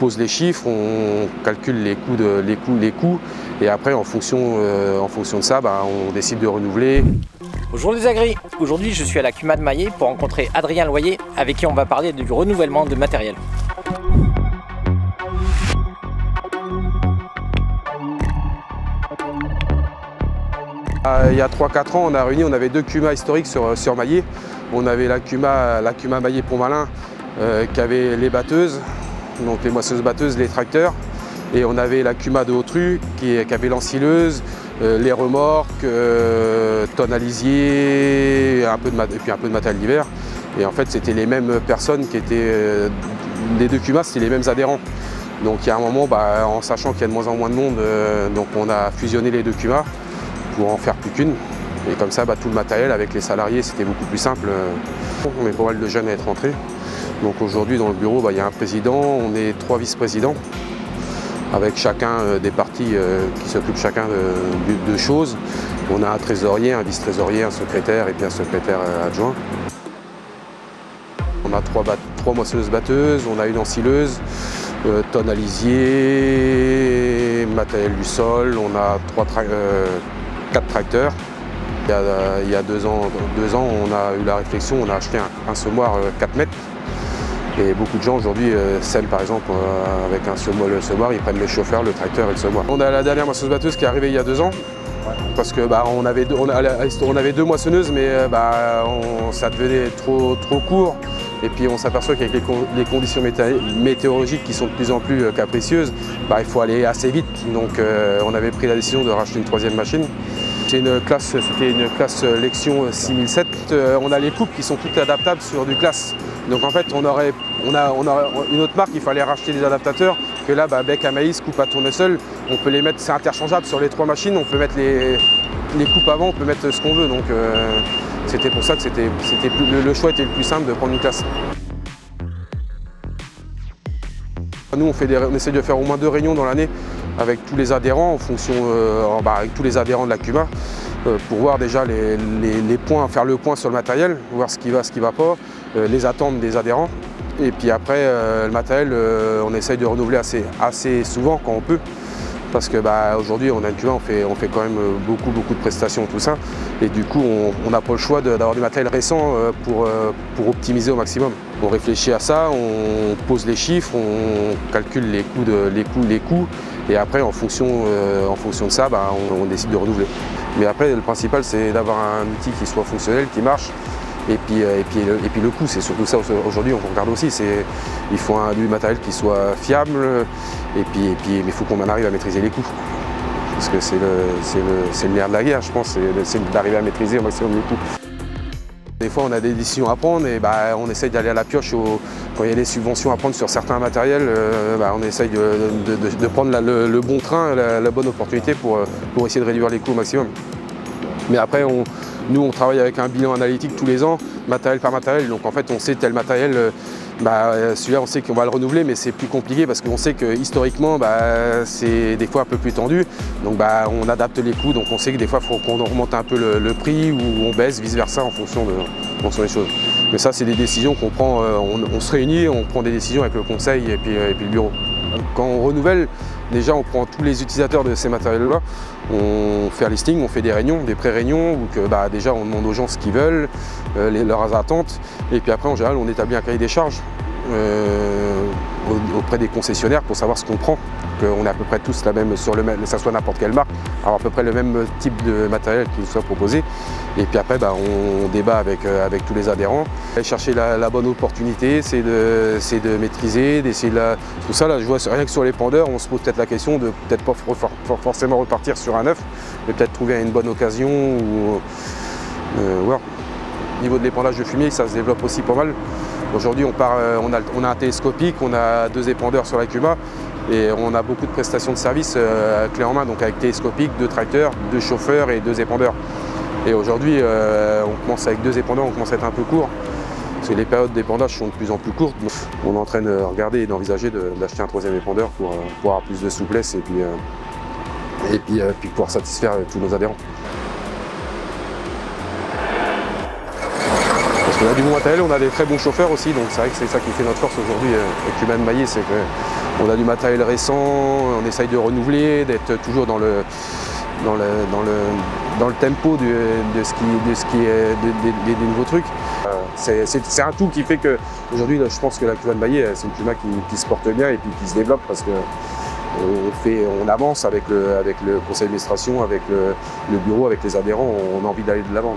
pose les chiffres, on calcule les coûts et après en fonction de ça, on décide de renouveler. Bonjour les agris, aujourd'hui je suis à la CUMA de Maillé pour rencontrer Adrien Loyer avec qui on va parler du renouvellement de matériel. Il y a 3-4 ans, on avait deux CUMA historiques sur Maillé. On avait la CUMA Maillé Pont-Malin qui avait les batteuses, donc les moissonneuses batteuses, les tracteurs. Et on avait la CUMA de Haute-Rue qui avait l'ensileuse, les remorques, tonnes à lisier, et puis un peu de matériel d'hiver. Et en fait, c'était les mêmes personnes qui étaient, les deux CUMA, c'était les mêmes adhérents. Donc il y a un moment, en sachant qu'il y a de moins en moins de monde, donc on a fusionné les deux CUMA pour en faire plus qu'une. Et comme ça, tout le matériel avec les salariés, c'était beaucoup plus simple. On est pas mal de jeunes à être rentrés. Donc aujourd'hui, dans le bureau, il y a un président, on est 3 vice-présidents, avec chacun des parties qui s'occupent chacun de choses. On a un trésorier, un vice-trésorier, un secrétaire et puis un secrétaire adjoint. On a 3 moissonneuses batteuses, on a une ensileuse, tonnes à lisier, matériel du sol, on a 4 tracteurs. Il y a 2 ans, on a eu la réflexion, on a acheté un semoir 4 mètres. Et beaucoup de gens aujourd'hui sèment par exemple avec le semoir, ils prennent les chauffeurs, le tracteur et le semoir. On a la dernière moissonneuse batteuse qui est arrivée il y a 2 ans. Parce que on avait 2 moissonneuses, mais ça devenait trop court. Et puis on s'aperçoit qu'avec les conditions météorologiques qui sont de plus en plus capricieuses, il faut aller assez vite. Donc on avait pris la décision de racheter une 3e machine. C'était une classe Lexion 6007. On a les coupes qui sont toutes adaptables sur du classe. Donc en fait on a une autre marque, il fallait racheter des adaptateurs. Que là, bec à maïs, coupe à tournesol, on peut les mettre, c'est interchangeable sur les 3 machines, on peut mettre les coupes avant, on peut mettre ce qu'on veut. Donc c'était pour ça que le choix était le plus simple de prendre une classe. Nous on essaie de faire au moins 2 réunions dans l'année avec tous les adhérents, en fonction, avec tous les adhérents de la CUMA, pour voir déjà les points, faire le point sur le matériel, voir ce qui va pas, les attentes des adhérents. Et puis après, le matériel, on essaye de renouveler assez souvent quand on peut. Parce qu'aujourd'hui, on a une CUMA, on fait quand même beaucoup de prestations, tout ça. Et du coup, on n'a pas le choix d'avoir du matériel récent pour optimiser au maximum. On réfléchit à ça, on pose les chiffres, on calcule les coûts. Et après, en fonction de ça, on décide de renouveler. Mais après, le principal, c'est d'avoir un outil qui soit fonctionnel, qui marche. Et puis le coût, c'est surtout ça aujourd'hui, on regarde aussi, il faut du matériel qui soit fiable, mais il faut qu'on en arrive à maîtriser les coûts. Parce que c'est le nerf de la guerre, je pense, c'est d'arriver à maîtriser au maximum les coûts. Des fois on a des décisions à prendre et on essaye d'aller à la pioche quand il y a des subventions à prendre sur certains matériels, on essaye de prendre le bon train, la bonne opportunité pour essayer de réduire les coûts au maximum. Mais après, nous on travaille avec un bilan analytique tous les ans, matériel par matériel, donc en fait on sait tel matériel, celui-là on sait qu'on va le renouveler, mais c'est plus compliqué parce qu'on sait que historiquement c'est des fois un peu plus tendu, donc on adapte les coûts, donc on sait que des fois il faut qu'on remonte un peu le prix ou on baisse, vice versa en fonction des choses. Mais ça c'est des décisions qu'on prend, on se réunit, on prend des décisions avec le conseil et puis le bureau. Quand on renouvelle, déjà on prend tous les utilisateurs de ces matériels-là, on fait un listing, on fait des réunions, des pré-réunions, où déjà on demande aux gens ce qu'ils veulent, leurs attentes, et puis après en général on établit un cahier des charges auprès des concessionnaires pour savoir ce qu'on prend, qu'on est à peu près tous la même, que ça soit n'importe quelle marque, avoir à peu près le même type de matériel qui nous soit proposé. Et puis après on débat avec tous les adhérents. Aller chercher la bonne opportunité, c'est de maîtriser, d'essayer tout ça. Là je vois rien que sur les pendeurs, on se pose peut-être la question de peut-être pas forcément repartir sur un neuf, mais peut-être trouver une bonne occasion. Voilà. Au niveau de l'épandage de fumier, ça se développe aussi pas mal. Aujourd'hui on a un télescopique, on a 2 épandeurs sur la CUMA et on a beaucoup de prestations de services clés en main, donc avec télescopique, 2 tracteurs, 2 chauffeurs et 2 épandeurs. Et aujourd'hui on commence avec 2 épandeurs, on commence à être un peu court, parce que les périodes d'épandage sont de plus en plus courtes. On est en train de regarder et d'envisager d'acheter un 3e épandeur pour avoir plus de souplesse et puis pouvoir satisfaire tous nos adhérents. On a du bon matériel, on a des très bons chauffeurs aussi, donc c'est vrai que c'est ça qui fait notre force aujourd'hui avec CUMA de Maillé, c'est On a du matériel récent, on essaye de renouveler, d'être toujours dans le tempo de ce qui est des nouveaux trucs. C'est un tout qui fait qu'aujourd'hui, je pense que la Cuvade Maillet, c'est une Cuma qui se porte bien et puis qui se développe parce que on avance avec le conseil d'administration, avec le bureau, avec les adhérents, on a envie d'aller de l'avant.